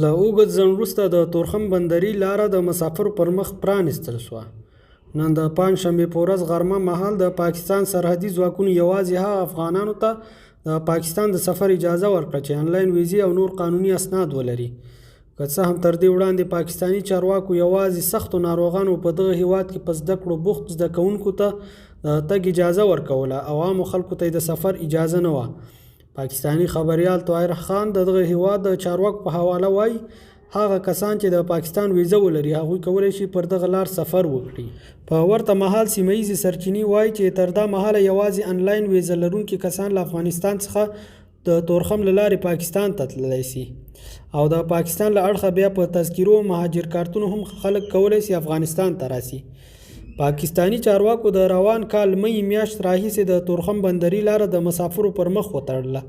له اوږد ځنډ وروسته د تورخم بندري لاره د مسافرو پر مخ پرانیستل شوه. نن د پنجشنبې په ورځ غرمه مهال د پاکستان سرحدي ځواکونو یوازې هغه افغانانو ته د پاکستان د سفر اجازه ورکړه چې آنلاین ویزې او نور قانوني اسناد ولري. که څه هم تر دې وړاندې پاکستاني چارواکو یوازې سختو ناروغانو په دغه هیواد کې په زده کړو بوخت زده کوونکو ته د تګ اجازه ورکوله او عامو خلکو ته د سفر اجازه نه وه. پاکستاني خبریال طاهر خان د دغه هیواد د چارواکو په حواله وایي هغه کسان چې د پاکستان ویزه ولري هغوی کولی شي پر دغه لار سفر وکړي. په ورته مهال سیمه ییزې سرچینې وایي چې تر دا مهاله یوازې انلاین ویزه لرونکي کسان له افغانستان څخه د تورخم له لارې پاکستان ته تللی سي او د پاکستان له اړخه بیا په تذکیرو او مهاجر کارتونو هم خلک کولی سي افغانستان ته راسي. پاکستاني چارواکو د روان کال مې میاشت راهیسې د تورخم بندري لاره د مسافرو پر مخ وتړله،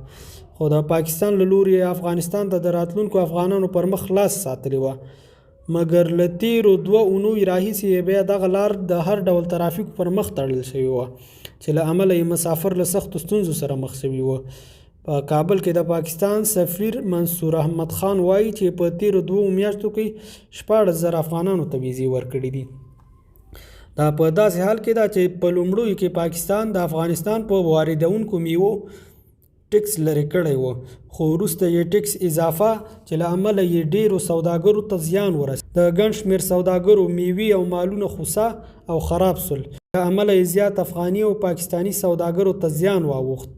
خو د پاکستان له لوري افغانستان ته د راتلونکو افغانانو پر مخ خلاص ساتلې وه. مګر له تیرو 2 اونیو راهیسې بیا دغه لار د هر ډول ترافیکو پر مخ تړل شوې وه چې له امله یې مسافر له سختو ستونزو سره مخ شوي وه. په کابل کې د پاکستان سفیر منصور احمد خان وایي چې په تیرو 2 میاشتو کې 14,000 افغانانو ته ویزې ورکړي دي. دا په داسې حال کې ده چې په لومړیو کې پاکستان د افغانستان په واردونکو میوو ټکس لرې کړی و، خو وروسته یې ټکس اضافه چې له امله یې ډیرو سوداګرو ته زیان ورسېد. د ګڼ شمېر سوداګرو میوې او مالونه خوسا او خراب سول، له امله یې زیات افغاني او پاکستاني سوداګرو ته زیان واوښت.